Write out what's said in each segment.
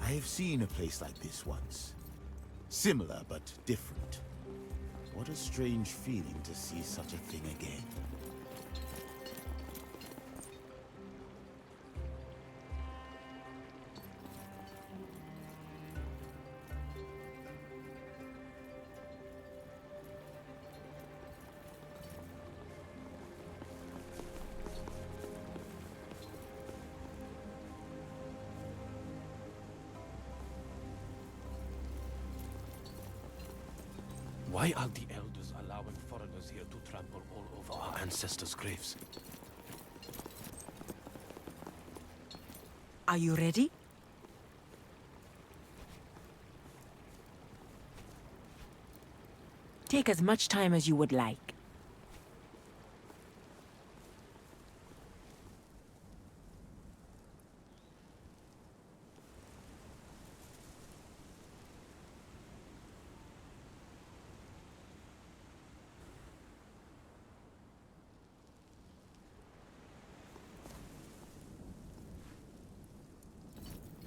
I have seen a place like this once. Similar, but different. What a strange feeling to see such a thing again. Why are the elders allowing foreigners here to trample all over our ancestors' graves? Are you ready? Take as much time as you would like.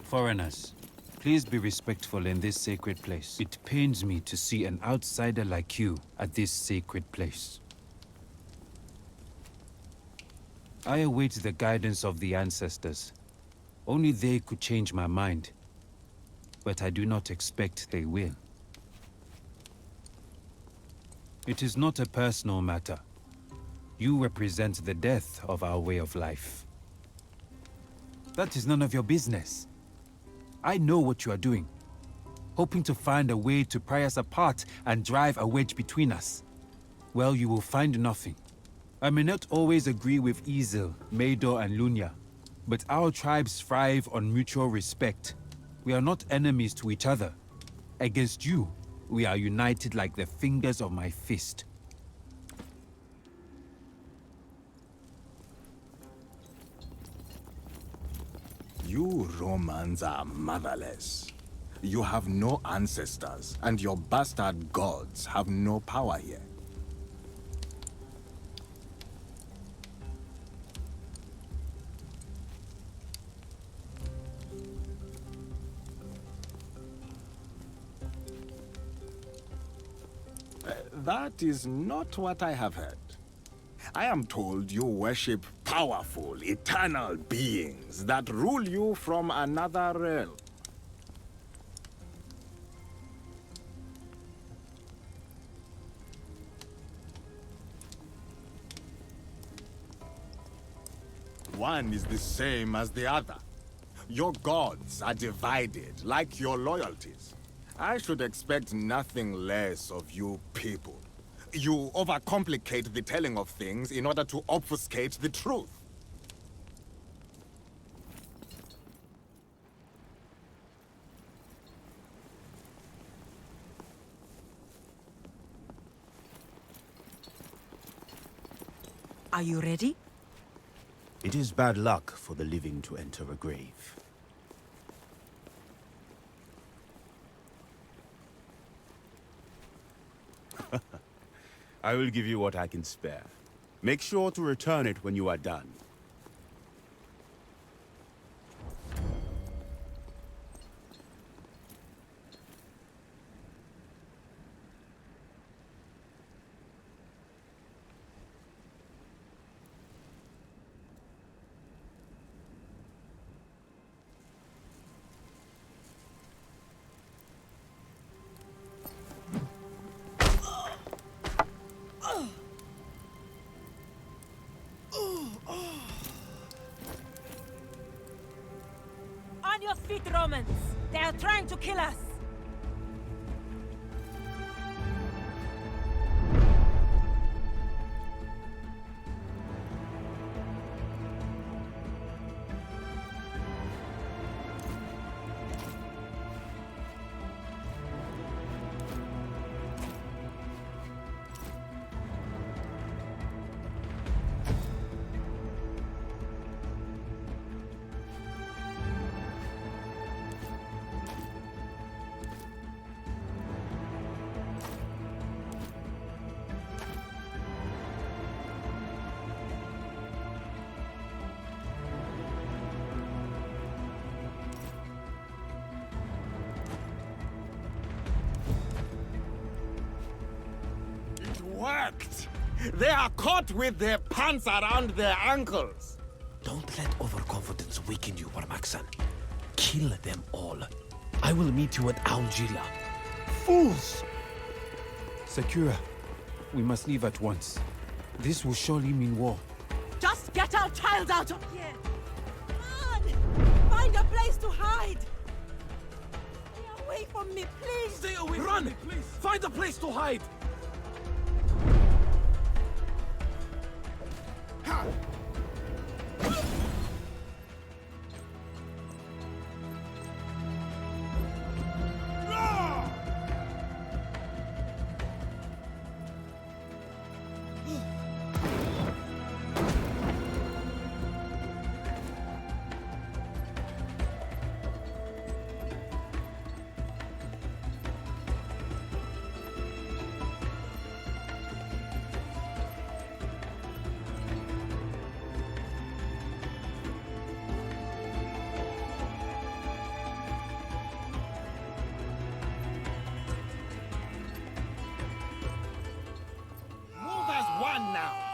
Foreigners, please be respectful in this sacred place. It pains me to see an outsider like you at this sacred place. I await the guidance of the ancestors. Only they could change my mind. But I do not expect they will. It is not a personal matter. You represent the death of our way of life. That is none of your business. I know what you are doing, hoping to find a way to pry us apart and drive a wedge between us. Well, you will find nothing. I may not always agree with Isil, Maedor, and Lunja, but our tribes thrive on mutual respect. We are not enemies to each other. Against you, we are united like the fingers of my fist. You Romans are motherless. You have no ancestors, and your bastard gods have no power here. That is not what I have heard. I am told you worship powerful, eternal beings that rule you from another realm. One is the same as the other. Your gods are divided, like your loyalties. I should expect nothing less of you people. You overcomplicate the telling of things in order to obfuscate the truth. Are you ready? It is bad luck for the living to enter a grave. I will give you what I can spare. Make sure to return it when you are done. On your feet, Romans! They are trying to kill us! act! They are caught with their pants around their ankles! Don't let overconfidence weaken you, Warmaksan. Kill them all. I will meet you at Aljila. Fools! Sakura, we must leave at once. This will surely mean war. Just get our child out of here! Come on! Find a place to hide! Stay away from me, please! Stay away from me, please! Find a place to hide! Move as one now!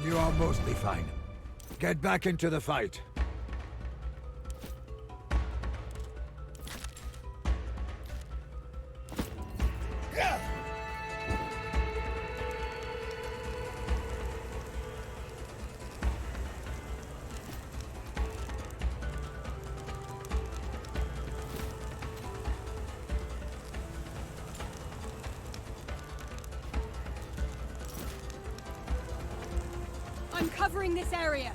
You are mostly fine. Get back into the fight. I'm covering this area.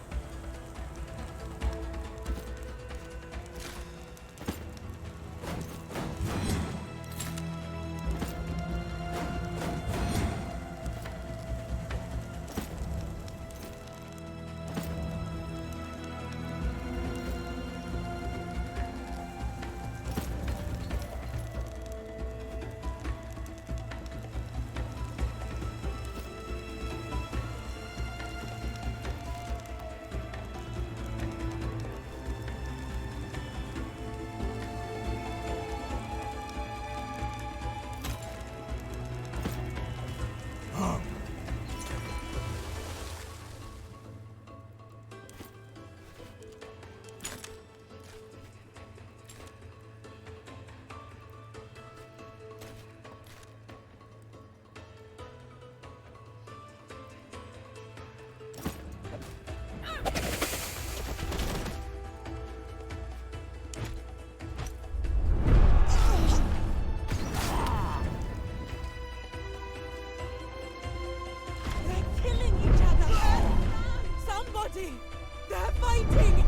They're fighting!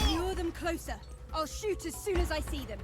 Lure them closer. I'll shoot as soon as I see them.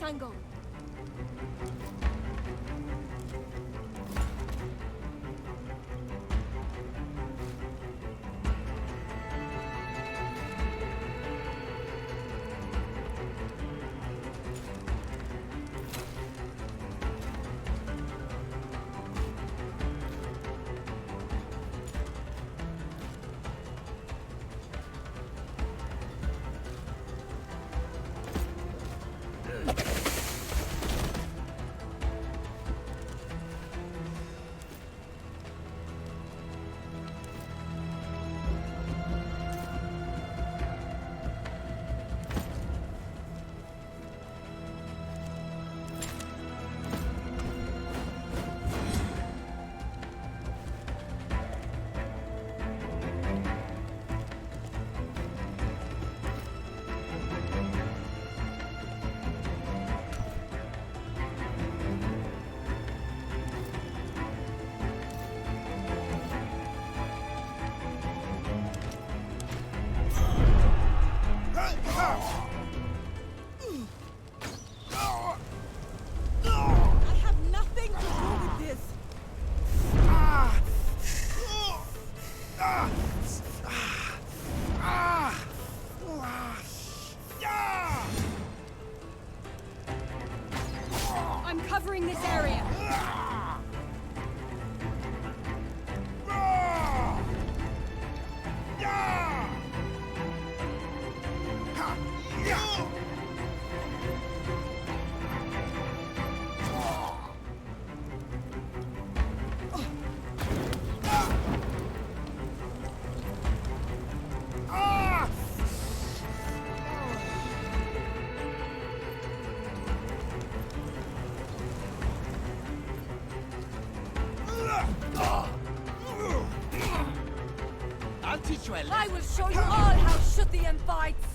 angle. I have nothing to do with this. I'm covering this area. I'll teach you a lesson. I will show you all how Shuthian fights.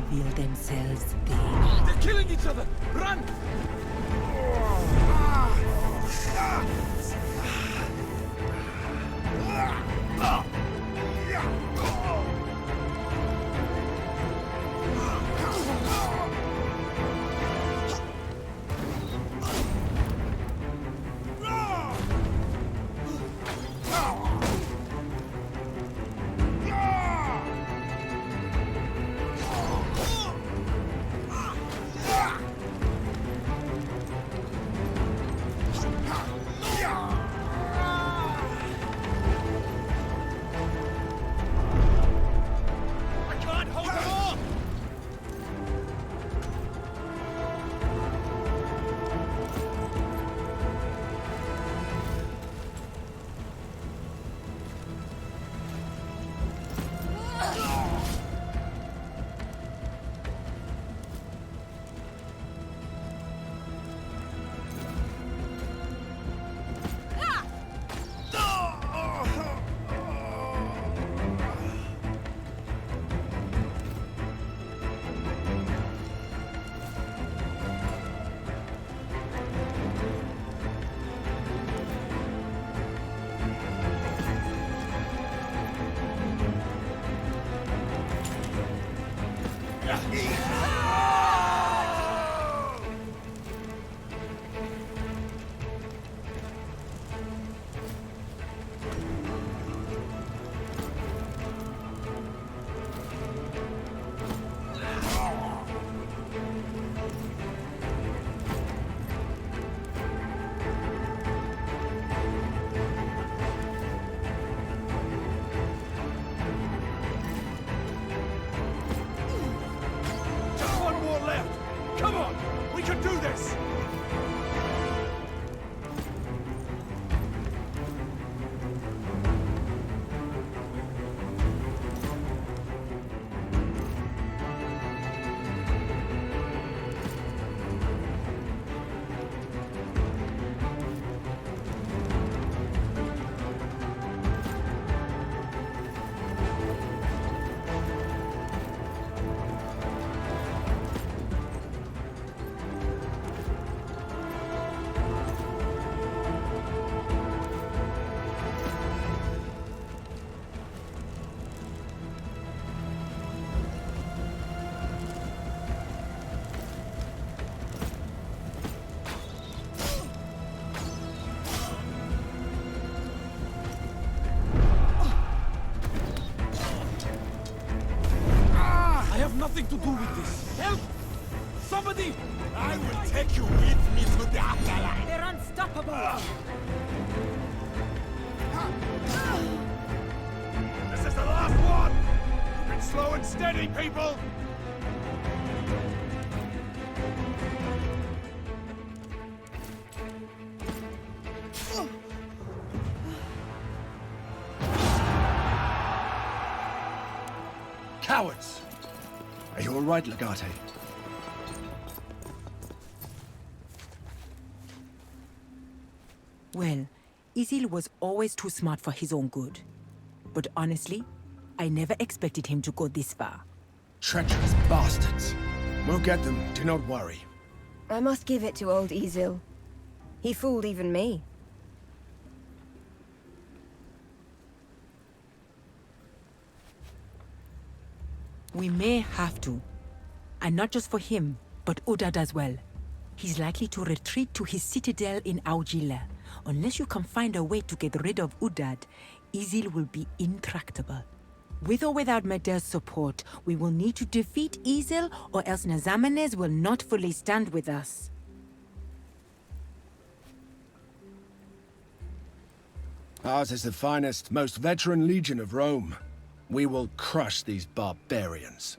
reveal themselves there. They're killing each other! Run! Nothing to do with this. Help! Somebody! I will take you with me to the afterlife. They're unstoppable! This is the last one! Keep it slow and steady, people! Cowards! Are you all right, Legate? Well, Isil was always too smart for his own good. But honestly, I never expected him to go this far. Treacherous bastards. We'll get them, do not worry. I must give it to old Isil. He fooled even me. We may have to. And not just for him, but Udad as well. He's likely to retreat to his citadel in Augila. Unless you can find a way to get rid of Udad, Isil will be intractable. With or without Medel's support, we will need to defeat Isil, or else Nazamenes will not fully stand with us. Ours is the finest, most veteran legion of Rome. We will crush these barbarians.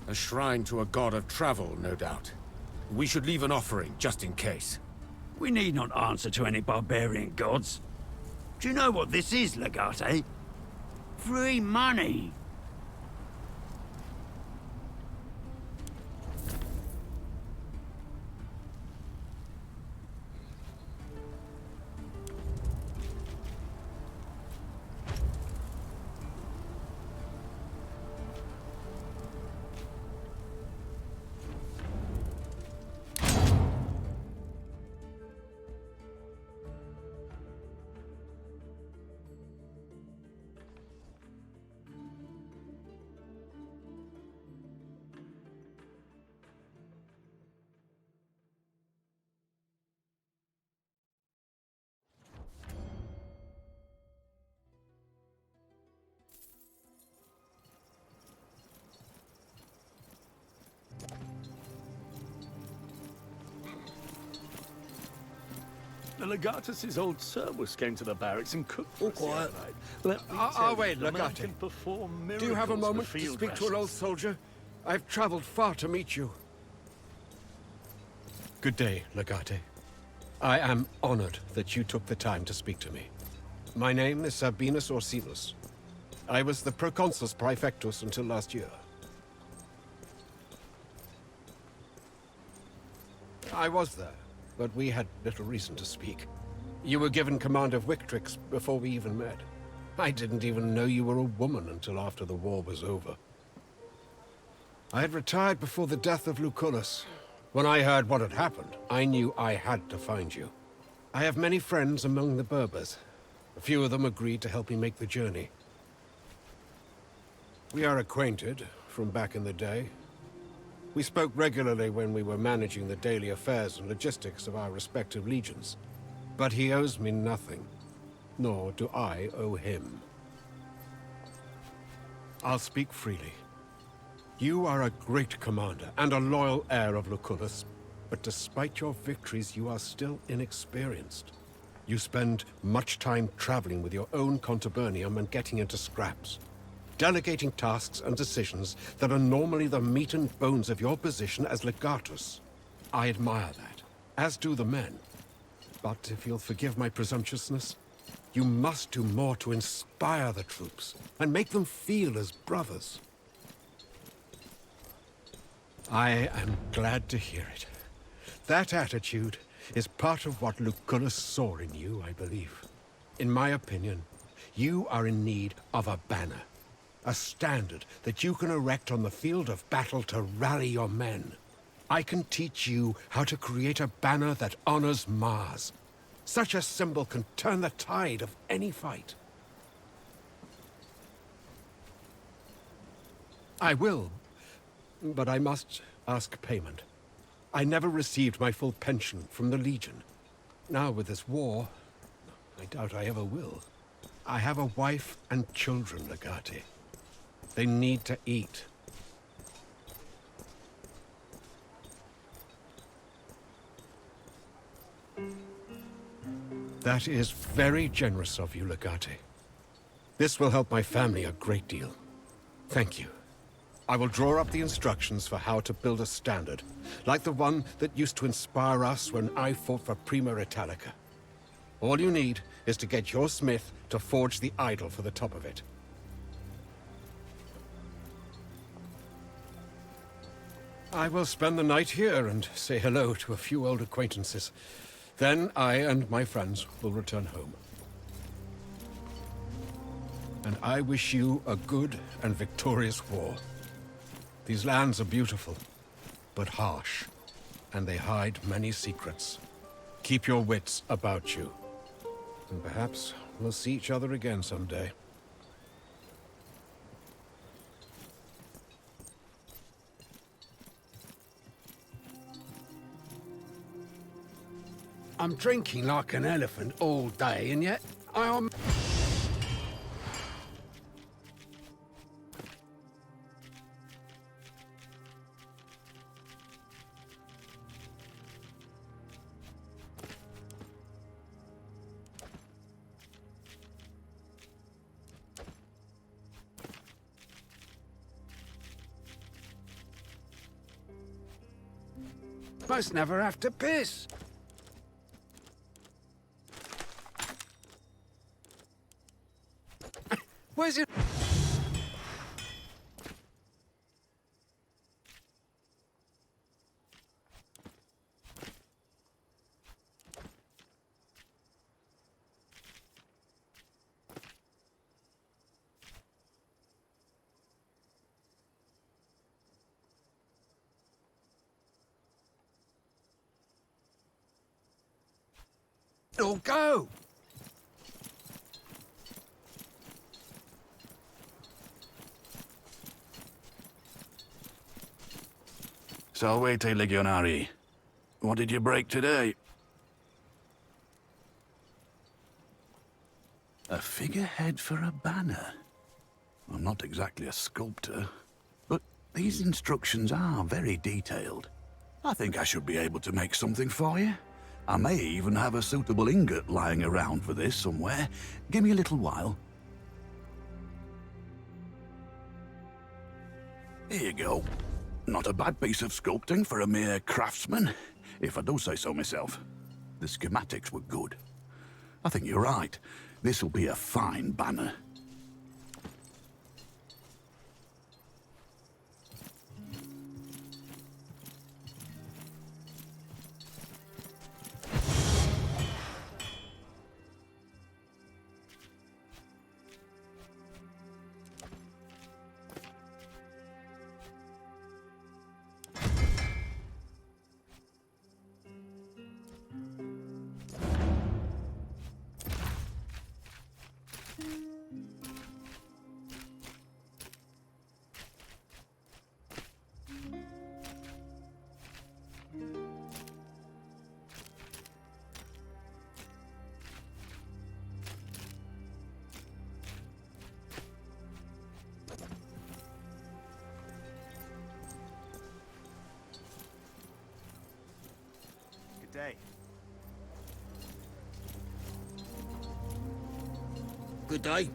A shrine to a god of travel, no doubt. We should leave an offering, just in case. We need not answer to any barbarian gods. Do you know what this is, Legate? Free money! The Legatus's old servus came to the barracks and cooked for us the quiet. other night. Let me tell you, wait, the man Legate. can perform Do you have a miracles for moment to field speak to an old rashes. soldier? I've traveled far to meet you. Good day, Legate. I am honored that you took the time to speak to me. My name is Sabinus Orsinus. I was the proconsus praefectus until last year. I was there, but we had little reason to speak. You were given command of Wictrix before we even met. I didn't even know you were a woman until after the war was over. I had retired before the death of Lucullus. When I heard what had happened, I knew I had to find you. I have many friends among the Berbers. A few of them agreed to help me make the journey. We are acquainted from back in the day. We spoke regularly when we were managing the daily affairs and logistics of our respective legions. But he owes me nothing, nor do I owe him. I'll speak freely. You are a great commander and a loyal heir of Lucullus, but despite your victories, you are still inexperienced. You spend much time traveling with your own contubernium and getting into scraps, delegating tasks and decisions that are normally the meat and bones of your position as legatus. I admire that, as do the men. But if you'll forgive my presumptuousness, you must do more to inspire the troops and make them feel as brothers. I am glad to hear it. That attitude is part of what Lucullus saw in you, I believe. In my opinion, you are in need of a banner. A standard that you can erect on the field of battle to rally your men. I can teach you how to create a banner that honors Mars. Such a symbol can turn the tide of any fight. I will, but I must ask payment. I never received my full pension from the Legion. Now with this war, I doubt I ever will. I have a wife and children, Legate. They need to eat. That is very generous of you, Legate. This will help my family a great deal. Thank you. I will draw up the instructions for how to build a standard, like the one that used to inspire us when I fought for Prima Italica. All you need is to get your smith to forge the idol for the top of it. I will spend the night here and say hello to a few old acquaintances. Then I and my friends will return home. And I wish you a good and victorious war. These lands are beautiful, but harsh, and they hide many secrets. Keep your wits about you, and perhaps we'll see each other again someday. I'm drinking like an elephant all day, and yet I am... Must never have to piss. Where's it? It'll go. Salvete, Legionari. What did you break today? A figurehead for a banner. I'm not exactly a sculptor, but these instructions are very detailed. I think I should be able to make something for you. I may even have a suitable ingot lying around for this somewhere. Give me a little while. Here you go. Not a bad piece of sculpting for a mere craftsman, if I do say so myself. The schematics were good. I think you're right. This'll be a fine banner. Day. Good day.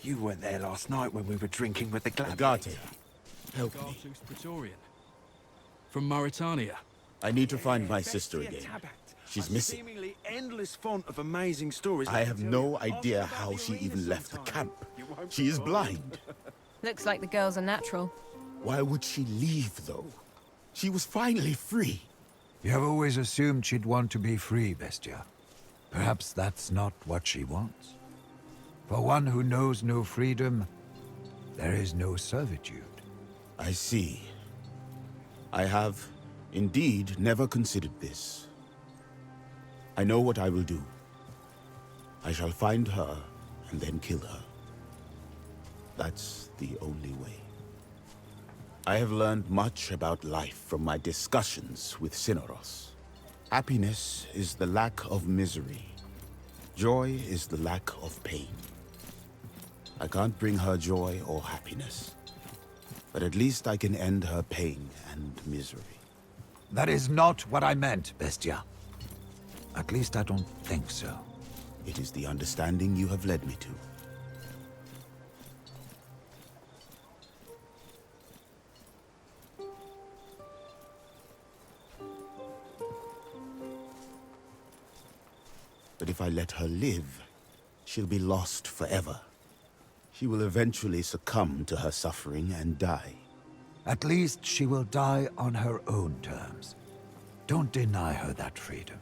You weren't there last night when we were drinking with the Agate, help me. Praetorian. From Mauritania. I need to find my sister again. She's missing. Seemingly endless font of amazing stories. I have no idea how she even left the camp. She is blind. Looks like the girl's a natural. Why would she leave, though? She was finally free. You have always assumed she'd want to be free, Bestia. Perhaps that's not what she wants. For one who knows no freedom, there is no servitude. I see. I have, indeed, never considered this. I know what I will do. I shall find her and then kill her. That's the only way. I have learned much about life from my discussions with Celeris. Happiness is the lack of misery. Joy is the lack of pain. I can't bring her joy or happiness, but at least I can end her pain and misery. That is not what I meant, Bestia. At least I don't think so. It is the understanding you have led me to. But if I let her live, she'll be lost forever. She will eventually succumb to her suffering and die. At least she will die on her own terms. Don't deny her that freedom.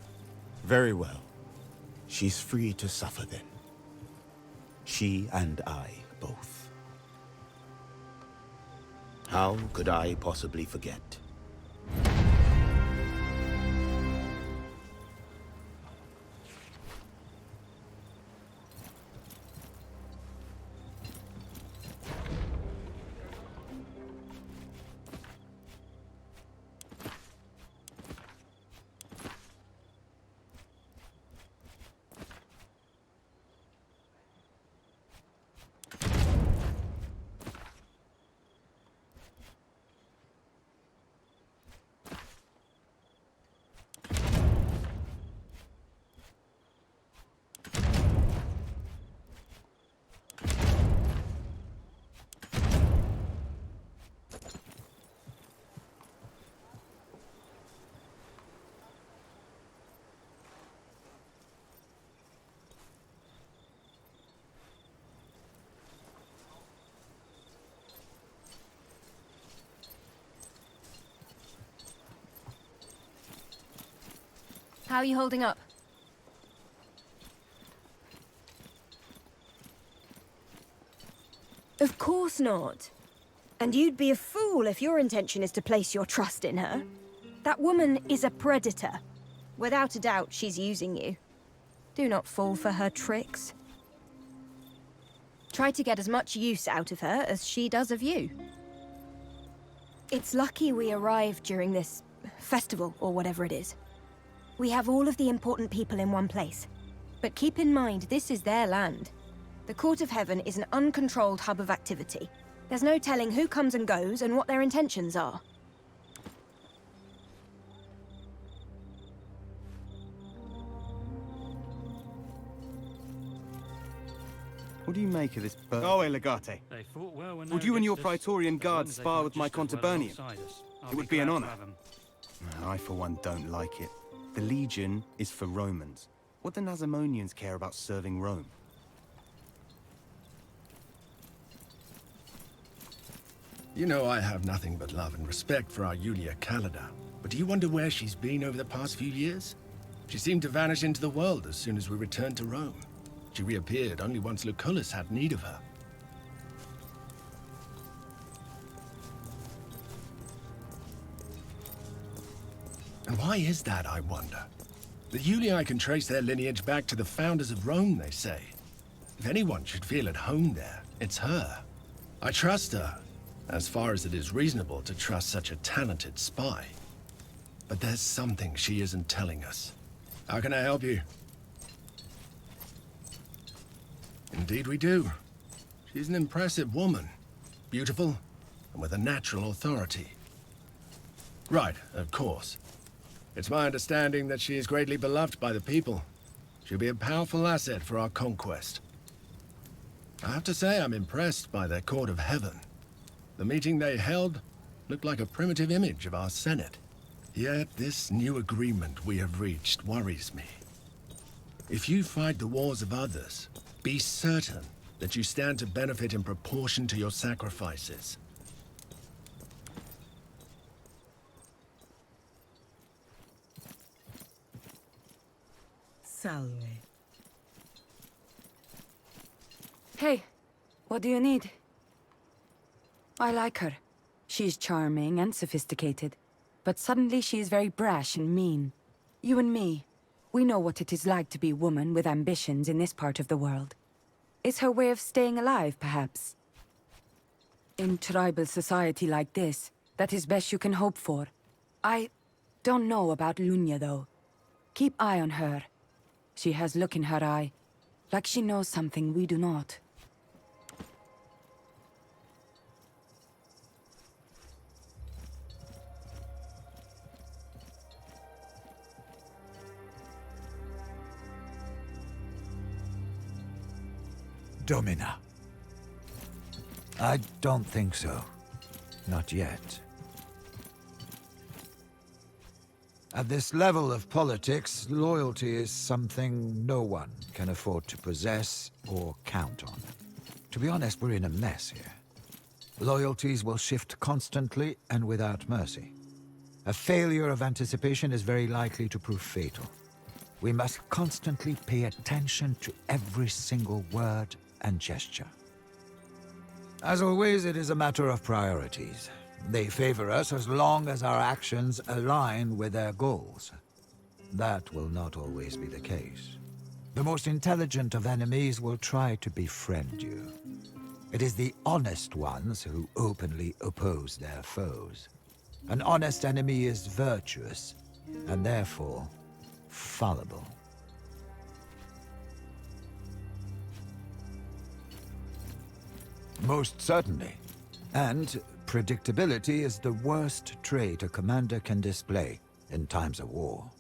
Very well. She's free to suffer then. She and I both. How could I possibly forget? How are you holding up? Of course not. And you'd be a fool if your intention is to place your trust in her. That woman is a predator. Without a doubt, she's using you. Do not fall for her tricks. Try to get as much use out of her as she does of you. It's lucky we arrived during this festival, or whatever it is. We have all of the important people in one place. But keep in mind, this is their land. The Court of Heaven is an uncontrolled hub of activity. There's no telling who comes and goes and what their intentions are. What do you make of this bird? Go away, Legate. Would you and your Praetorian Guard spar with my Contubernian? It would be an honor. I, for one, don't like it. The Legion is for Romans. What do Nazimonians care about serving Rome? You know I have nothing but love and respect for our Julia Callida. But do you wonder where she's been over the past few years? She seemed to vanish into the world as soon as we returned to Rome. She reappeared only once Lucullus had need of her. And why is that, I wonder? The Julii can trace their lineage back to the founders of Rome, they say. If anyone should feel at home there, it's her. I trust her, as far as it is reasonable to trust such a talented spy. But there's something she isn't telling us. How can I help you? Indeed we do. She's an impressive woman. Beautiful, and with a natural authority. Right, of course. It's my understanding that she is greatly beloved by the people. She'll be a powerful asset for our conquest. I have to say I'm impressed by their Court of Heaven. The meeting they held looked like a primitive image of our Senate. Yet this new agreement we have reached worries me. If you fight the wars of others, be certain that you stand to benefit in proportion to your sacrifices. Salve. Hey, what do you need? I like her. She's charming and sophisticated. But suddenly she is very brash and mean. You and me, we know what it is like to be a woman with ambitions in this part of the world. It's her way of staying alive, perhaps. In tribal society like this, that is best you can hope for. I don't know about Lunja, though. Keep eye on her. She has look in her eye, like she knows something we do not. Domina. I don't think so. Not yet. At this level of politics, loyalty is something no one can afford to possess or count on. To be honest, we're in a mess here. Loyalties will shift constantly and without mercy. A failure of anticipation is very likely to prove fatal. We must constantly pay attention to every single word and gesture. As always, it is a matter of priorities. They favor us as long as our actions align with their goals. That will not always be the case. The most intelligent of enemies will try to befriend you. It is the honest ones who openly oppose their foes. An honest enemy is virtuous, and therefore fallible. Most certainly. And predictability is the worst trait a commander can display in times of war.